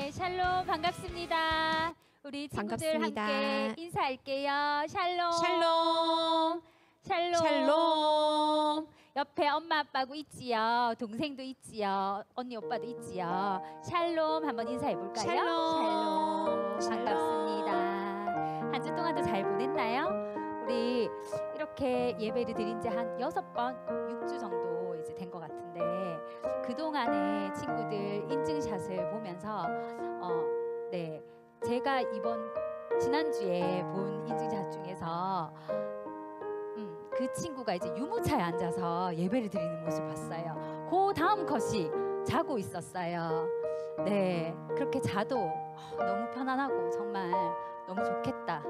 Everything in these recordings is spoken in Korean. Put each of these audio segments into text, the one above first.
네, 샬롬 반갑습니다. 우리 친구들 반갑습니다. 함께 인사할게요. 샬롬. 샬롬. 샬롬. 샬롬. 옆에 엄마 아빠고 있지요. 동생도 있지요. 언니 오빠도 있지요. 샬롬 한번 인사해 볼까요? 샬롬. 샬롬. 반갑습니다. 한 주 동안도 잘 보냈나요? 우리 이렇게 예배를 드린 지 한 6번, 6주 정도 이제 된 것 같은데 그동안에 친구들 인증샷을 보면서 네, 제가 지난주에 본 인증샷 중에서 그 친구가 이제 유모차에 앉아서 예배를 드리는 모습을 봤어요. 그 다음 컷이 자고 있었어요. 네, 그렇게 자도 너무 편안하고 정말 너무 좋겠다.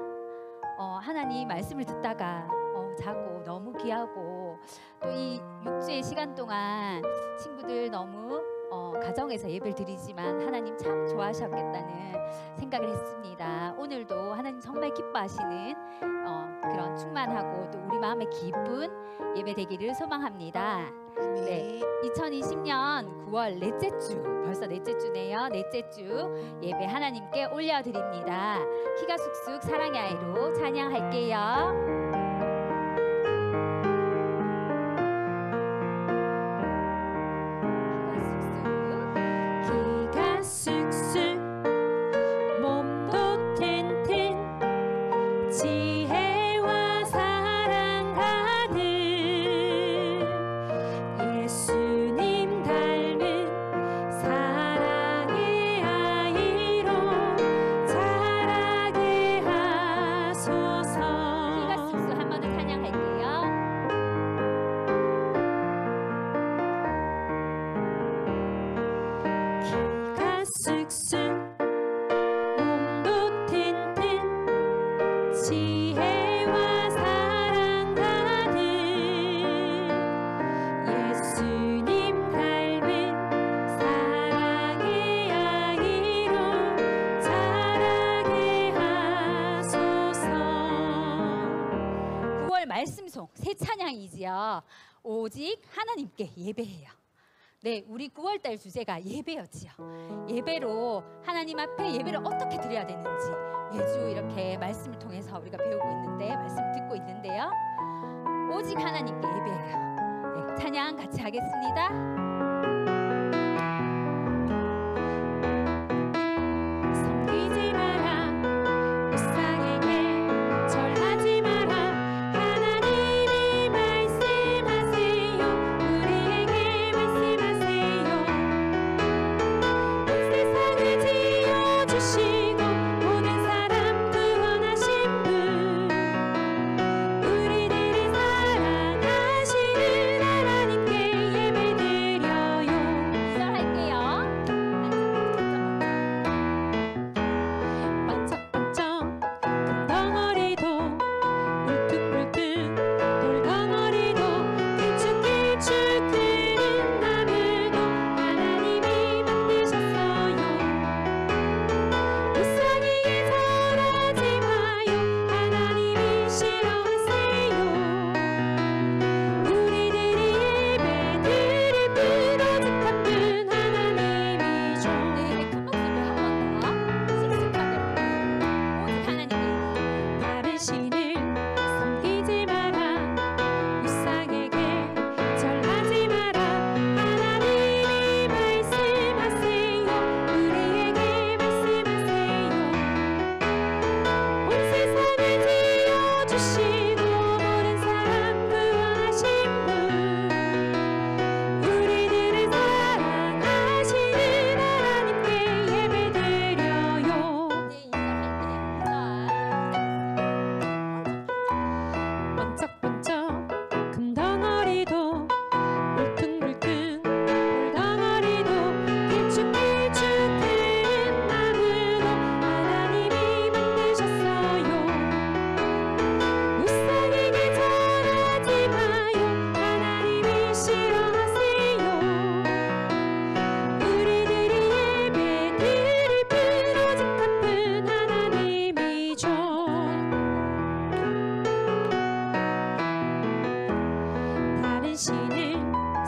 하나님 말씀을 듣다가 자고 너무 귀하고 또 이 6주의 시간 동안 친구들 너무 가정에서 예배를 드리지만 하나님 참 좋아하셨겠다는 생각을 했습니다. 오늘도 하나님 정말 기뻐하시는 그런 충만하고 또 우리 마음에 기쁜 예배 되기를 소망합니다. 네, 2020년 9월 넷째 주, 벌써 넷째 주네요. 넷째 주 예배 하나님께 올려드립니다. 키가 쑥쑥 사랑의 아이로 찬양할게요. 말씀송 새 찬양이지요. 오직 하나님께 예배해요. 네, 우리 9월달 주제가 예배였지요. 예배로 하나님 앞에 예배를 어떻게 드려야 되는지 매주 이렇게 말씀을 통해서 우리가 배우고 있는데 말씀을 듣고 있는데요. 오직 하나님께 예배해요. 네, 찬양 같이 하겠습니다.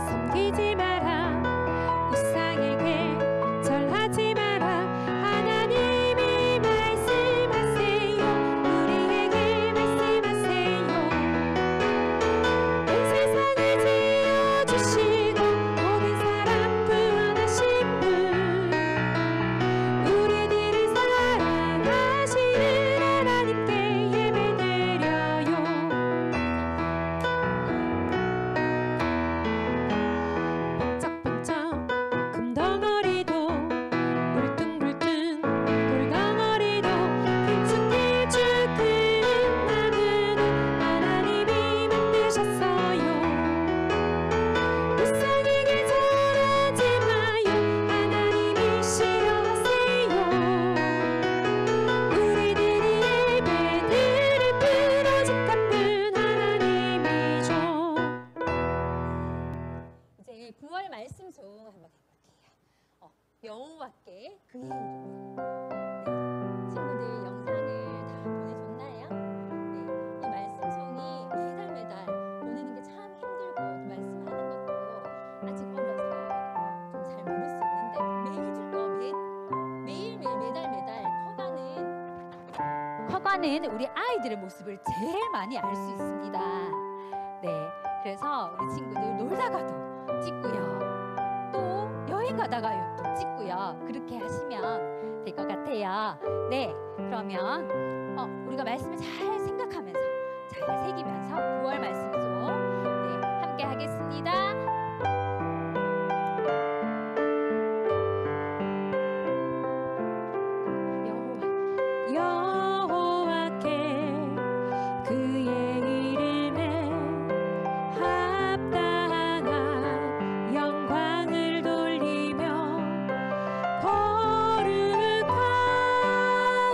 섬기지 마라 우상에게 절하지 마라 숭숭 한번 해볼게요. 여호와께 그의 이름을. 네, 친구들 영상을 다 보내줬나요? 네, 이 말씀송이 매달 보내는 게 참 힘들고 또 말씀하는 것도 아직 어려서 좀 잘 모를 수 있는데 매일매일 매달 커가는 우리 아이들의 모습을 제일 많이 알 수 있습니다. 네, 그래서 우리 친구들 놀다가도 찍고요, 또 여행 가다가요 또 찍고요, 그렇게 하시면 될 것 같아요. 네, 그러면 우리가 말씀을 잘 생각하면서 잘 새기면서 9월 말씀송 함께 하겠습니다. 여호와께 그의 이름에 합당한 영광을 돌리며 거룩한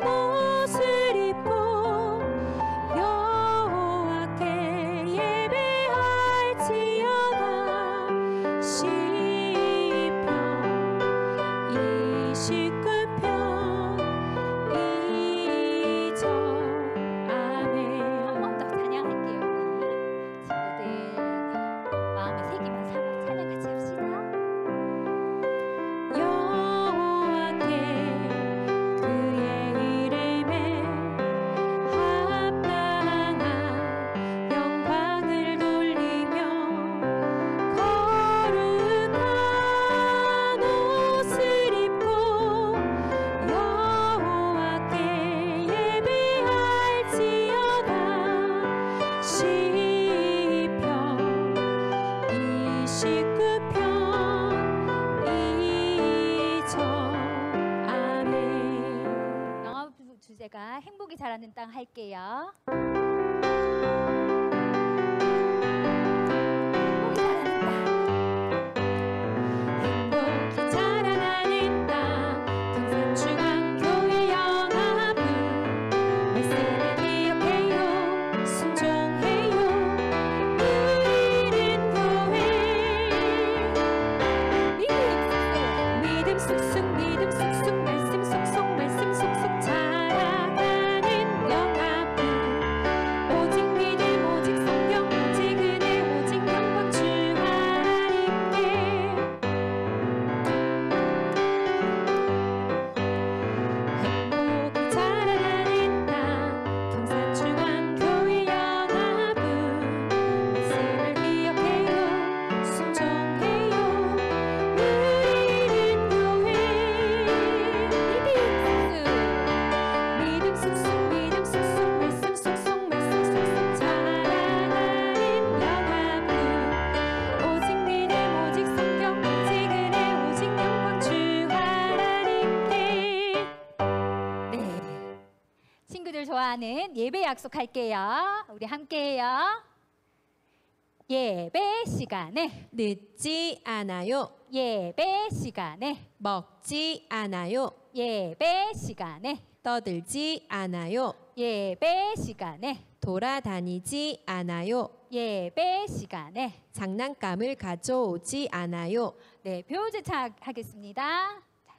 옷을 입고 여호와께 예배할지어다. 시편 29편 한 번 더 찬양할게요. 우리 친구들 마음에 새기면서 한번 찬양 같이 합시다. 여호와께 그의 이름에 합당한 영광을 돌리며 거룩한 옷을 입고 여호와께 예배할지어다. 시편 29편 2절. 아멘. 영화 주제가 행복이 자라는 땅 할게요. 행복이 자라는 땅. 행복이 자라나는 땅 경산중앙교회 영화부 말씀을 기억해요 순종해요 우리는 교회 믿음 쑥쑥 말씀 쏙쏙 말씀 쏙쏙 자라가는 영화부 오직 믿음 오직 성경 오직 은혜 오직 영광 주 하나님께 행복이 자라나는 땅 경산중앙교회 영화부 말씀을 기억해요 순종해요 우리는 교회 믿음 쑥쑥 말씀 쏙쏙 말씀 쏙쏙 자라가는 영화부 오직 믿음 오직 성경 오직 은혜 오직 영광 주 하나님께. 네, 친구들 좋아하는 예배 약속할게요. 우리 함께해요. 예배 시간에 늦지 않아요. 예배 시간에 먹지 않아요. 예배 시간에 떠들지 않아요. 예배 시간에 돌아다니지 않아요. 예배 시간에 장난감을 가져오지 않아요. 네, 표제차 하겠습니다. 자,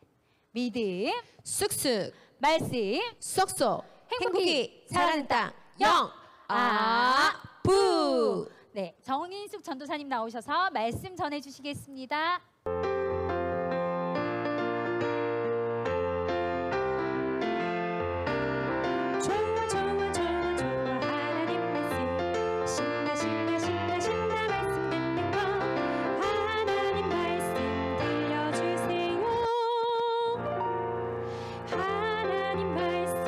믿음, 쑥쑥 말씀, 쏙쏙 행복이 자라는 땅 영아부. 네, 정인숙 전도사님 나오셔서 말씀 전해 주시겠습니다. 좋아 좋아 좋아 좋아 하나님 말씀 신나 신나 신나 신나 말씀 듣는 거 하나님 말씀 들려주세요. 하나님 말씀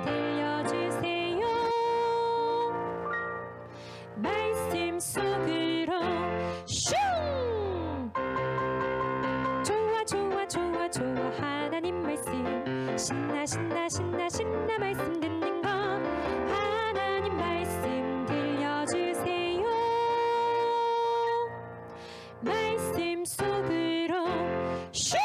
들려주세요. 말씀 속으로 슝 좋아 좋아 좋아 좋아 하나님 말씀 신나 신나 신나 신나 말씀 듣는 거 하나님 말씀 들려주세요. 말씀 속으로 슝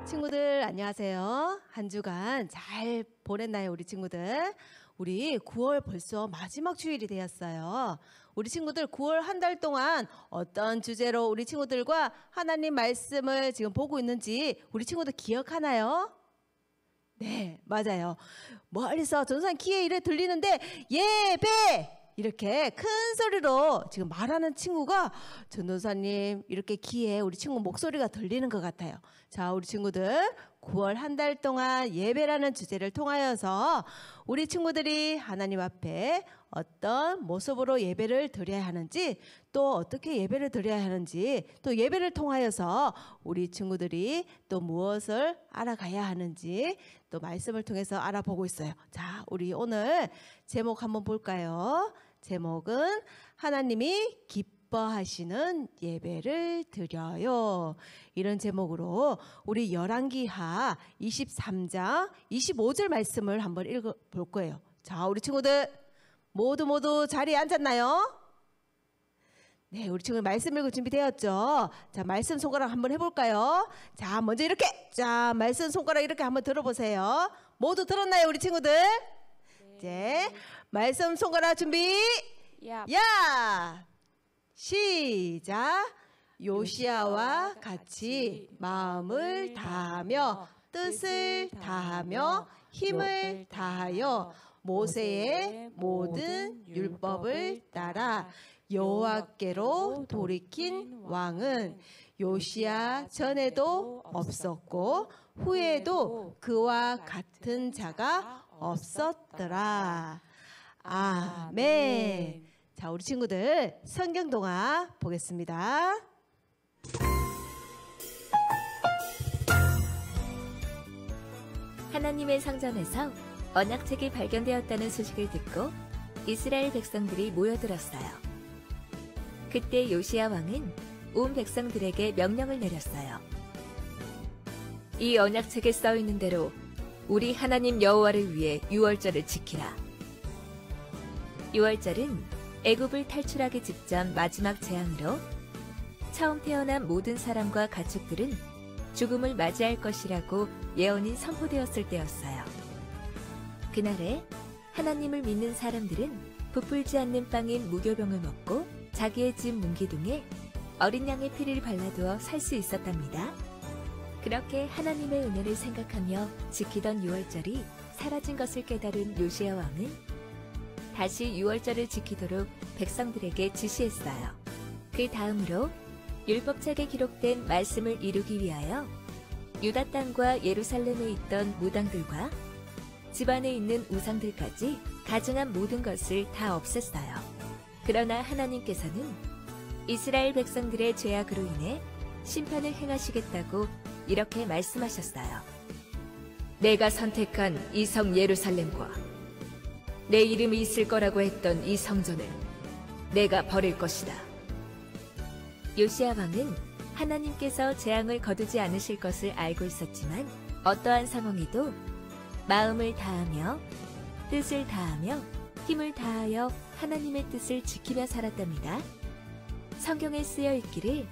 친구들 안녕하세요. 한 주간 잘 보냈나요, 우리 친구들? 우리 9월 벌써 마지막 주일이 되었어요. 우리 친구들 9월 한 달 동안 어떤 주제로 우리 친구들과 하나님 말씀을 지금 보고 있는지 우리 친구들 기억하나요? 네, 맞아요. 멀리서 전도사님 귀에 이래 들리는데 예배! 이렇게 큰 소리로 지금 말하는 친구가 전도사님 이렇게 귀에 우리 친구 목소리가 들리는 것 같아요. 자, 우리 친구들 9월 한 달 동안 예배라는 주제를 통하여서 우리 친구들이 하나님 앞에 어떤 모습으로 예배를 드려야 하는지, 또 어떻게 예배를 드려야 하는지, 또 예배를 통하여서 우리 친구들이 또 무엇을 알아가야 하는지 또 말씀을 통해서 알아보고 있어요. 자, 우리 오늘 제목 한번 볼까요? 제목은 하나님이 기뻐하시는 예배를 드려요. 이런 제목으로 우리 열왕기하 23장 25절 말씀을 한번 읽어볼 거예요. 자, 우리 친구들 모두 자리에 앉았나요? 네, 우리 친구들 말씀 읽을 준비되었죠? 자, 말씀 손가락 한번 해볼까요? 자, 먼저 이렇게, 자, 말씀 손가락 이렇게 한번 들어보세요. 모두 들었나요, 우리 친구들? 네. 말씀 손가락 준비. 야! 시작. 요시야와 같이 마음을 다하며 뜻을 다하며 힘을 다하여 모세의 모든 율법을 따라 여호와께로 돌이킨 왕은 요시야 전에도 없었고 후에도 그와 같은 자가 없었더라. 아멘. 자, 우리 친구들 성경 동화 보겠습니다. 하나님의 성전에서 언약책이 발견되었다는 소식을 듣고 이스라엘 백성들이 모여들었어요. 그때 요시야 왕은 온 백성들에게 명령을 내렸어요. 이 언약책에 써 있는 대로 우리 하나님 여호와를 위해 유월절을 지키라. 유월절은 애굽을 탈출하기 직전 마지막 재앙으로 처음 태어난 모든 사람과 가축들은 죽음을 맞이할 것이라고 예언이 선포되었을 때였어요. 그날에 하나님을 믿는 사람들은 부풀지 않는 빵인 무교병을 먹고 자기의 집 문기둥에 어린 양의 피를 발라두어 살 수 있었답니다. 그렇게 하나님의 은혜를 생각하며 지키던 유월절이 사라진 것을 깨달은 요시야 왕은 다시 유월절을 지키도록 백성들에게 지시했어요. 그 다음으로 율법책에 기록된 말씀을 이루기 위하여 유다 땅과 예루살렘에 있던 무당들과 집안에 있는 우상들까지 가증한 모든 것을 다 없앴어요. 그러나 하나님께서는 이스라엘 백성들의 죄악으로 인해 심판을 행하시겠다고 이렇게 말씀하셨어요. 내가 선택한 이 성 예루살렘과 내 이름이 있을 거라고 했던 이 성전을 내가 버릴 것이다. 요시야 왕은 하나님께서 재앙을 거두지 않으실 것을 알고 있었지만 어떠한 상황에도 마음을 다하며 뜻을 다하며 힘을 다하여 하나님의 뜻을 지키며 살았답니다. 성경에 쓰여 있기를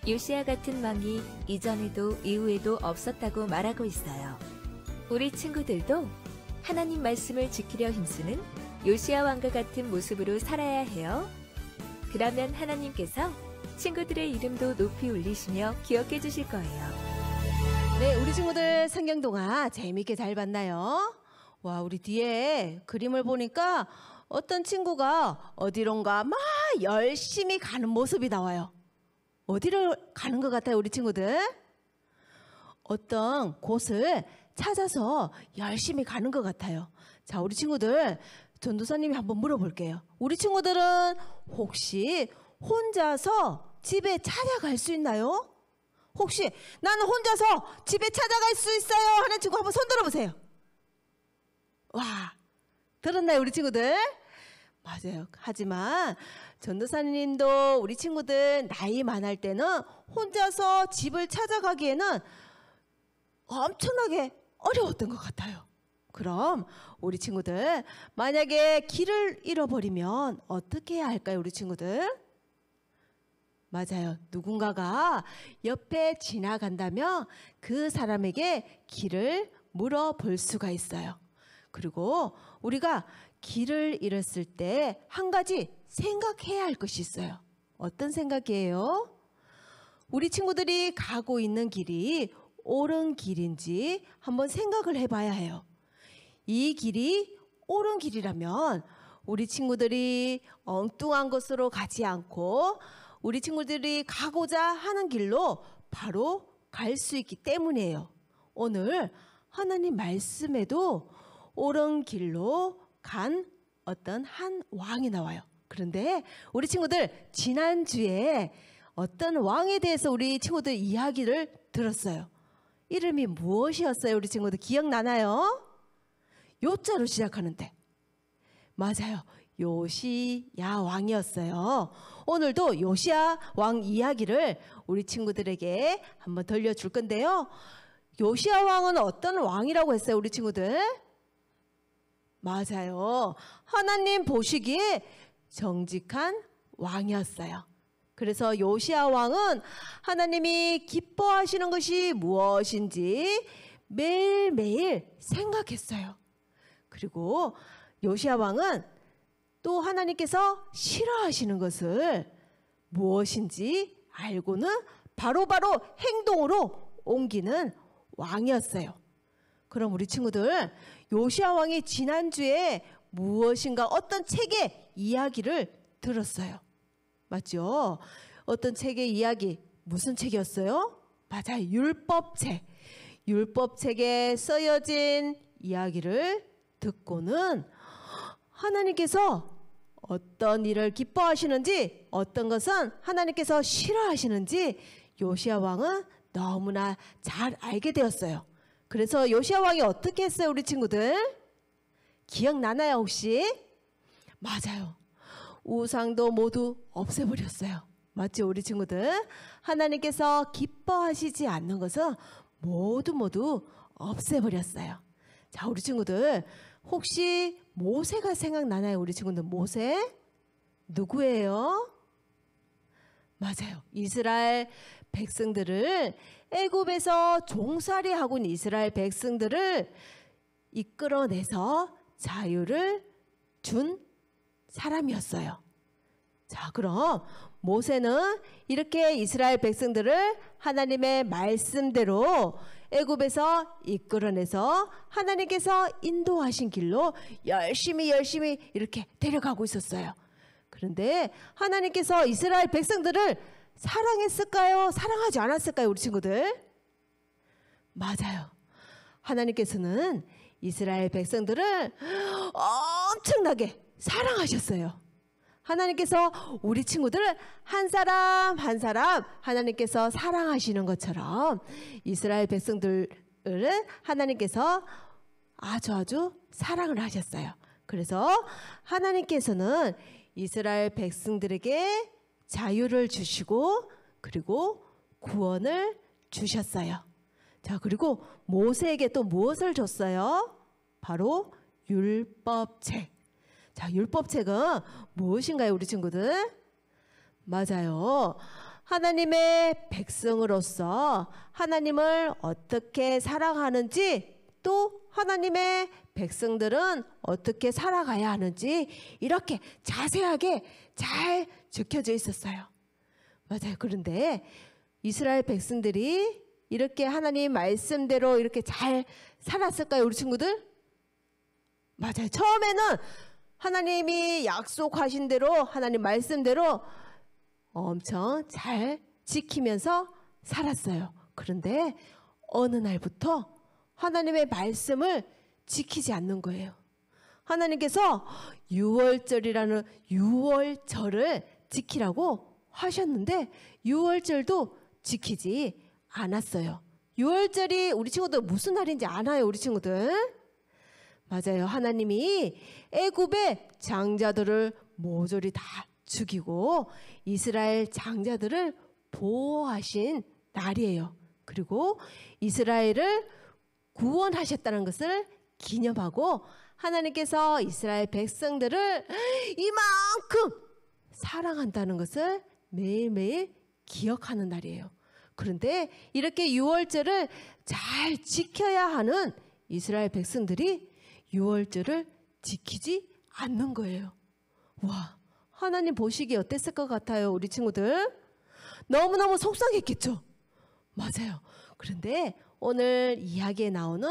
요시야 같은 왕이 이전에도 이후에도 없었다고 말하고 있어요. 우리 친구들도 하나님 말씀을 지키려 힘쓰는 요시야 왕과 같은 모습으로 살아야 해요. 그러면 하나님께서 친구들의 이름도 높이 올리시며 기억해 주실 거예요. 네, 우리 친구들 성경 동화 재미있게 잘 봤나요? 와, 우리 뒤에 그림을 보니까 어떤 친구가 어디론가 막 열심히 가는 모습이 나와요. 어디를 가는 것 같아요, 우리 친구들? 어떤 곳을 찾아서 열심히 가는 것 같아요. 자, 우리 친구들 전도사님이 한번 물어볼게요. 우리 친구들은 혹시 혼자서 집에 찾아갈 수 있나요? 혹시 나는 혼자서 집에 찾아갈 수 있어요 하는 친구 한번 손 들어보세요. 와, 들었나요, 우리 친구들? 맞아요. 하지만 전도사님도 우리 친구들 나이 많을 때는 혼자서 집을 찾아가기에는 엄청나게 어려웠던 것 같아요. 그럼 우리 친구들 만약에 길을 잃어버리면 어떻게 해야 할까요, 우리 친구들? 맞아요. 누군가가 옆에 지나간다면 그 사람에게 길을 물어볼 수가 있어요. 그리고 우리가 길을 잃었을 때 한 가지 생각해야 할 것이 있어요. 어떤 생각이에요? 우리 친구들이 가고 있는 길이 옳은 길인지 한번 생각을 해봐야 해요. 이 길이 옳은 길이라면 우리 친구들이 엉뚱한 곳으로 가지 않고 우리 친구들이 가고자 하는 길로 바로 갈 수 있기 때문이에요. 오늘 하나님 말씀에도 옳은 길로 간 어떤 한 왕이 나와요. 그런데 우리 친구들 지난주에 어떤 왕에 대해서 우리 친구들 이야기를 들었어요. 이름이 무엇이었어요? 우리 친구들 기억나나요? 요자로 시작하는데. 맞아요. 요시야 왕이었어요. 오늘도 요시야 왕 이야기를 우리 친구들에게 한번 들려줄 건데요. 요시야 왕은 어떤 왕이라고 했어요? 우리 친구들? 맞아요. 하나님 보시기에 정직한 왕이었어요. 그래서 요시야 왕은 하나님이 기뻐하시는 것이 무엇인지 매일매일 생각했어요. 그리고 요시야 왕은 또 하나님께서 싫어하시는 것을 무엇인지 알고는 바로바로 행동으로 옮기는 왕이었어요. 그럼 우리 친구들 요시야 왕이 지난주에 무엇인가 어떤 책의 이야기를 들었어요. 맞죠? 어떤 책의 이야기, 무슨 책이었어요? 맞아요. 율법책. 율법책에 쓰여진 이야기를 듣고는 하나님께서 어떤 일을 기뻐하시는지 어떤 것은 하나님께서 싫어하시는지 요시야 왕은 너무나 잘 알게 되었어요. 그래서 요시야 왕이 어떻게 했어요? 우리 친구들 기억나나요 혹시? 맞아요. 우상도 모두 없애버렸어요. 맞죠? 우리 친구들 하나님께서 기뻐하시지 않는 것은 모두 없애버렸어요. 자, 우리 친구들 혹시 모세가 생각나나요? 우리 친구들 모세? 누구예요? 맞아요. 이스라엘 백성들을 애굽에서 종살이 하고 있는 이스라엘 백성들을 이끌어내서 자유를 준 사람이었어요. 자, 그럼 모세는 이렇게 이스라엘 백성들을 하나님의 말씀대로 애굽에서 이끌어내서 하나님께서 인도하신 길로 열심히 이렇게 데려가고 있었어요. 그런데 하나님께서 이스라엘 백성들을 사랑했을까요? 사랑하지 않았을까요? 우리 친구들? 맞아요. 하나님께서는 이스라엘 백성들을 엄청나게 사랑하셨어요. 하나님께서 우리 친구들을 한 사람 한 사람 하나님께서 사랑하시는 것처럼 이스라엘 백성들을 하나님께서 아주 사랑을 하셨어요. 그래서 하나님께서는 이스라엘 백성들에게 자유를 주시고 그리고 구원을 주셨어요. 자, 그리고 모세에게 또 무엇을 줬어요? 바로 율법책. 자, 율법책은 무엇인가요, 우리 친구들? 맞아요. 하나님의 백성으로서 하나님을 어떻게 사랑하는지 또 하나님의 백성들은 어떻게 살아가야 하는지 이렇게 자세하게 잘 적혀져 있었어요. 맞아요. 그런데 이스라엘 백성들이 이렇게 하나님 말씀대로 이렇게 잘 살았을까요, 우리 친구들? 맞아요. 처음에는 하나님이 약속하신 대로 하나님 말씀대로 엄청 잘 지키면서 살았어요. 그런데 어느 날부터 하나님의 말씀을 지키지 않는 거예요. 하나님께서 유월절이라는 유월절을 지키라고 하셨는데 유월절도 지키지 않았어요. 유월절이 우리 친구들 무슨 날인지 아나요, 우리 친구들? 맞아요. 하나님이 애굽의 장자들을 모조리 다 죽이고 이스라엘 장자들을 보호하신 날이에요. 그리고 이스라엘을 구원하셨다는 것을 기념하고 하나님께서 이스라엘 백성들을 이만큼 사랑한다는 것을 매일매일 기억하는 날이에요. 그런데 이렇게 유월절을 잘 지켜야 하는 이스라엘 백성들이 유월절을 지키지 않는 거예요. 와, 하나님 보시기에 어땠을 것 같아요, 우리 친구들? 너무너무 속상했겠죠? 맞아요. 그런데 오늘 이야기에 나오는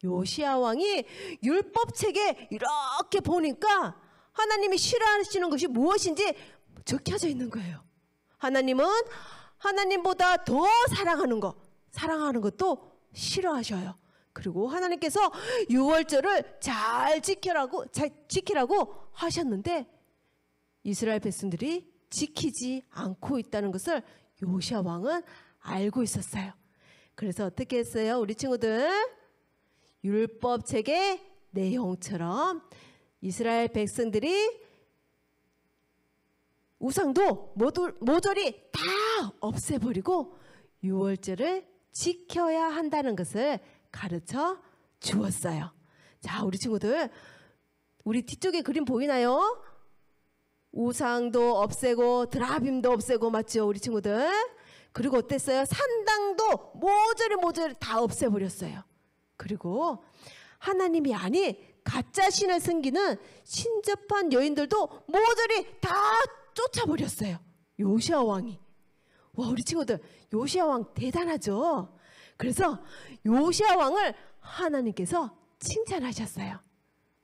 요시야 왕이 율법책에 이렇게 보니까 하나님이 싫어하시는 것이 무엇인지 적혀져 있는 거예요. 하나님은 하나님보다 더 사랑하는 것도 싫어하셔요. 그리고 하나님께서 유월절을 잘 지키라고 하셨는데 이스라엘 백성들이 지키지 않고 있다는 것을 요시야 왕은 알고 있었어요. 그래서 어떻게 했어요, 우리 친구들? 율법책의 내용처럼 이스라엘 백성들이 우상도 모조리 다 없애버리고 유월절을 지켜야 한다는 것을 가르쳐 주었어요. 자, 우리 친구들, 우리 뒤쪽에 그림 보이나요? 우상도 없애고 드라빔도 없애고, 맞죠, 우리 친구들? 그리고 어땠어요? 산당도 모조리 다 없애버렸어요. 그리고 하나님이 아닌 가짜 신을 섬기는 신접한 여인들도 모조리 다 쫓아버렸어요, 요시야 왕이. 와, 우리 친구들, 요시야 왕 대단하죠? 그래서 요시야 왕을 하나님께서 칭찬하셨어요.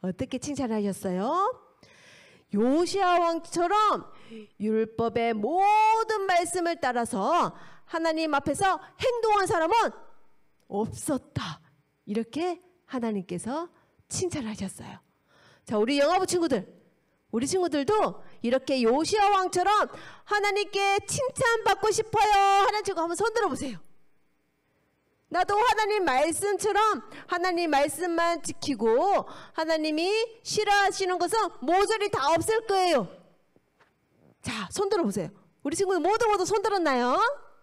어떻게 칭찬하셨어요? 요시야 왕처럼 율법의 모든 말씀을 따라서 하나님 앞에서 행동한 사람은 없었다. 이렇게 하나님께서 칭찬하셨어요. 자, 우리 영화부 친구들, 우리 친구들도 이렇게 요시야 왕처럼 하나님께 칭찬받고 싶어요 하는 친구 한번 손 들어보세요. 나도 하나님 말씀처럼 하나님 말씀만 지키고 하나님이 싫어하시는 것은 모조리 다 없앨 거예요. 자, 손 들어보세요. 우리 친구들 모두 손 들었나요?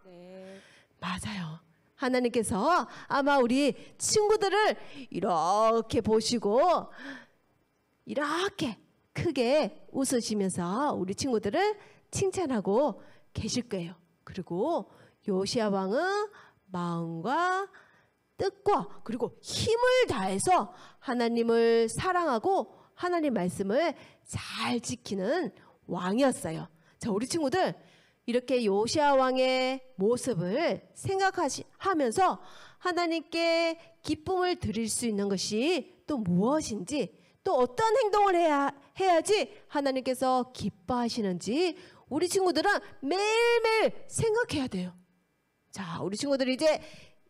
네. 맞아요. 하나님께서 아마 우리 친구들을 이렇게 보시고 이렇게 크게 웃으시면서 우리 친구들을 칭찬하고 계실 거예요. 그리고 요시야 왕은 마음과 뜻과 그리고 힘을 다해서 하나님을 사랑하고 하나님 말씀을 잘 지키는 왕이었어요. 자, 우리 친구들 이렇게 요시야 왕의 모습을 생각하면서 하나님께 기쁨을 드릴 수 있는 것이 또 무엇인지, 또 어떤 행동을 해야지 하나님께서 기뻐하시는지 우리 친구들은 매일매일 생각해야 돼요. 자, 우리 친구들 이제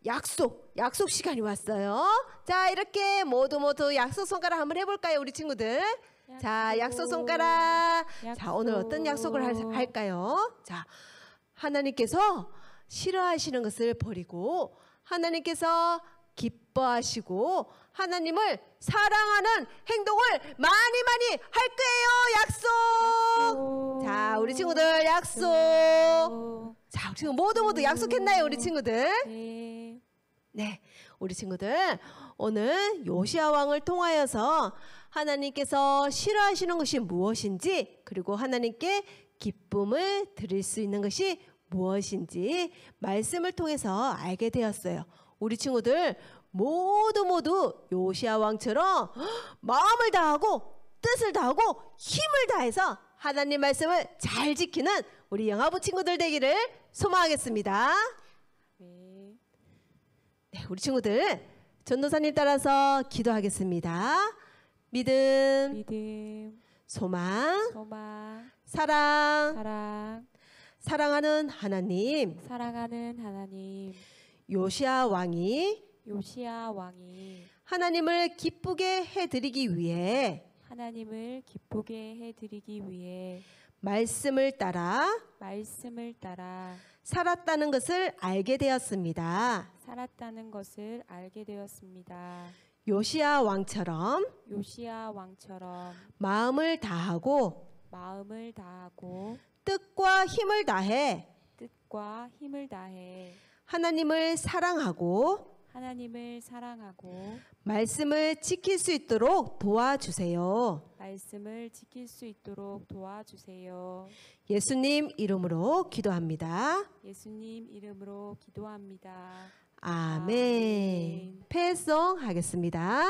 약속 시간이 왔어요. 자, 이렇게 모두 약속 손가락 한번 해볼까요, 우리 친구들? 자, 약속 손가락. 자, 오늘 어떤 약속을 할까요? 자, 하나님께서 싫어하시는 것을 버리고 하나님께서 기뻐하시고 하나님을 사랑하는 행동을 많이 할 거예요. 약속. 자, 우리 친구들 약속. 자, 우리 친구 모두 약속했나요, 우리 친구들? 네. 네, 우리 친구들 오늘 요시야 왕을 통하여서 하나님께서 싫어하시는 것이 무엇인지, 그리고 하나님께 기쁨을 드릴 수 있는 것이 무엇인지 말씀을 통해서 알게 되었어요. 우리 친구들 모두 요시야 왕처럼 마음을 다하고 뜻을 다하고 힘을 다해서 하나님 말씀을 잘 지키는 우리 영화부 친구들 되기를 소망하겠습니다. 네. 네, 우리 친구들 전도사님 따라서 기도하겠습니다. 믿음, 소망, 사랑, 사랑하는 하나님, 요시야 왕이 하나님을 기쁘게 해드리기 위해 말씀을 따라 살았다는 것을 알게 되었습니다. 요시야 왕처럼 마음을 다하고 뜻과 힘을 다해 하나님을 사랑하고 말씀을 지킬 수 있도록 도와주세요. 예수님 이름으로 기도합니다. 아멘. 패송 하겠습니다.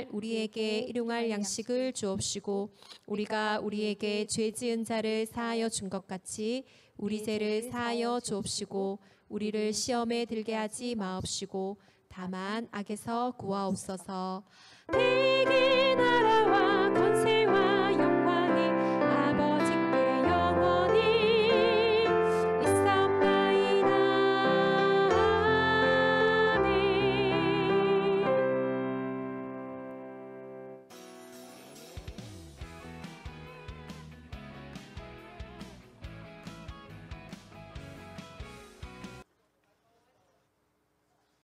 날 우리에게 일용할 양식을 주옵시고 우리가 우리에게 죄 지은 자를 사하여 준 것 같이 우리 죄를 사하여 주옵시고 우리를 시험에 들게 하지 마옵시고 다만 악에서 구하옵소서. 대개 나라와 권세와